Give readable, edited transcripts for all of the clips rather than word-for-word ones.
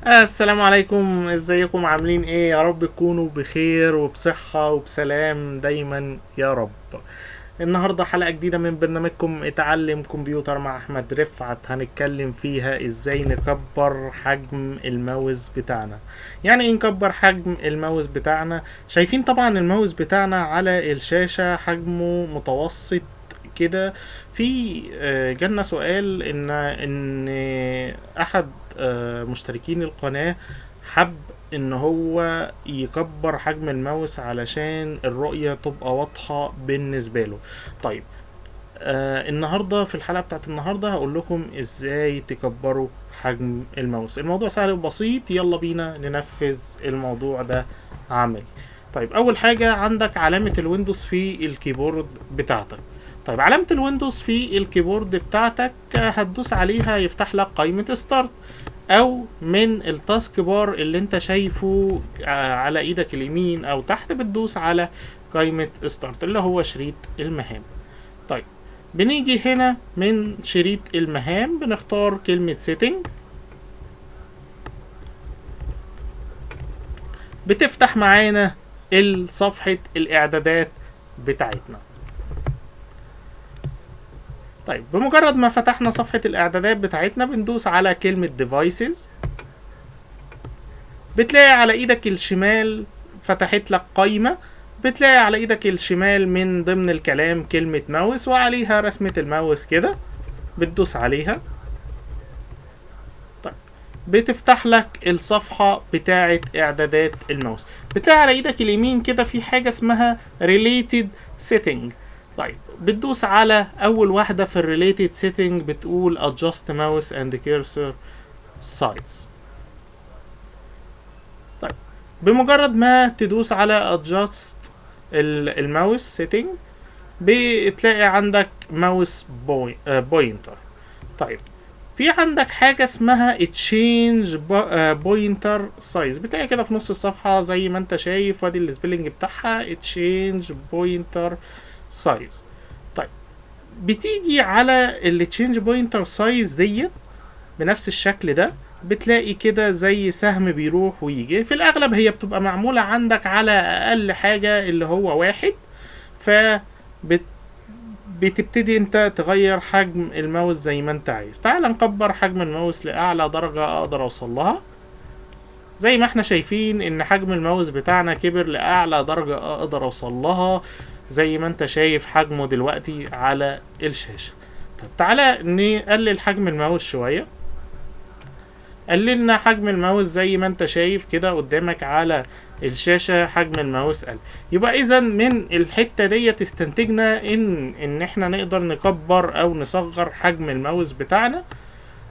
السلام عليكم، ازيكم؟ عاملين ايه؟ يا رب تكونوا بخير وبصحة وبسلام دايما يا رب. النهاردة حلقة جديدة من برنامجكم اتعلم كمبيوتر مع احمد رفعت، هنتكلم فيها ازاي نكبر حجم الماوس بتاعنا. يعني ايه نكبر حجم الماوس بتاعنا؟ شايفين طبعا الماوس بتاعنا على الشاشة حجمه متوسط كده. في جالنا سؤال ان احد مشتركين القناة حب ان هو يكبر حجم الماوس علشان الرؤية تبقى واضحة بالنسبة له. طيب، النهاردة في الحلقة بتاعت النهاردة هقول لكم ازاي تكبروا حجم الماوس. الموضوع سهل وبسيط، يلا بينا ننفذ الموضوع ده عملي. طيب، اول حاجة عندك علامة الويندوز في الكيبورد بتاعتك. طيب، علامة الويندوز في الكيبورد بتاعتك هتدوس عليها يفتح لك قائمة ستارت، او من التاسك بار اللي انت شايفه على ايدك اليمين او تحت، بتدوس على قائمة ستارت اللي هو شريط المهام. طيب، بنيجي هنا من شريط المهام بنختار كلمة سيتنج، بتفتح معانا صفحة الاعدادات بتاعتنا. طيب، بمجرد ما فتحنا صفحة الاعدادات بتاعتنا بندوس على كلمة devices، بتلاقي على ايدك الشمال فتحت لك قايمة، بتلاقي على ايدك الشمال من ضمن الكلام كلمة ماوس وعليها رسمة الماوس كده، بتدوس عليها. طيب، بتفتح لك الصفحة بتاعة اعدادات الماوس. بتلاقي على ايدك اليمين كده في حاجة اسمها related setting. طيب، بتدوس على اول واحدة في related setting، بتقول adjust mouse and cursor size. طيب، بمجرد ما تدوس على adjust الماوس setting، بتلاقي عندك ماوس بوينتر. طيب، في عندك حاجة اسمها تشينج بوينتر سايز، بتلاقي كده في نص الصفحة زي ما انت شايف، وادي السبيلنج بتاعها تشينج بوينتر سايز. طيب، بتيجي على التشينج بوينتر سايز ديت بنفس الشكل ده، بتلاقي كده زي سهم بيروح ويجي. في الاغلب هي بتبقى معمولة عندك على اقل حاجة اللي هو 1. ف بتبتدي انت تغير حجم الماوس زي ما انت عايز. تعال نكبر حجم الماوس لاعلى درجة اقدر اوصل لها. زي ما احنا شايفين ان حجم الماوس بتاعنا كبر لاعلى درجة اقدر اوصل لها، زي ما انت شايف حجمه دلوقتي على الشاشة. طب تعالى نقلل حجم الماوس شوية. قللنا حجم الماوس زي ما انت شايف كده قدامك على الشاشة، حجم الماوس قل. يبقى اذا من الحتة دي استنتجنا ان احنا نقدر نكبر او نصغر حجم الماوس بتاعنا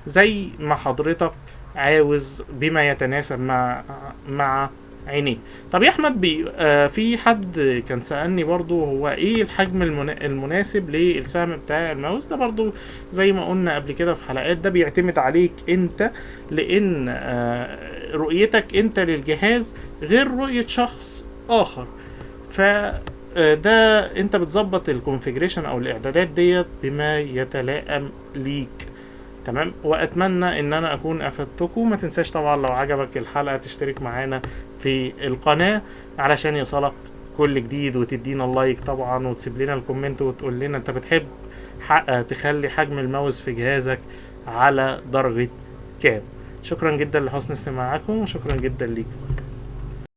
زي ما حضرتك عاوز بما يتناسب مع عينيه. طب يا احمد، في حد كان سألني برضو هو ايه الحجم المناسب للسهم بتاع الماوس ده. برضو زي ما قلنا قبل كده في حلقات، ده بيعتمد عليك انت، لان رؤيتك انت للجهاز غير رؤية شخص اخر. ف ده انت بتظبط الكونفيجريشن او الاعدادات ديت بما يتلائم ليك. تمام، واتمنى ان انا اكون افدتكم. ما تنساش طبعا لو عجبك الحلقة تشترك معانا في القناة علشان يوصلك كل جديد، وتدينا اللايك طبعا، وتسيب لنا الكومنت وتقول لنا انت بتحب تخلي حجم الماوس في جهازك على درجة كام. شكرا جدا لحسن استماعكم، وشكرا جدا ليكم.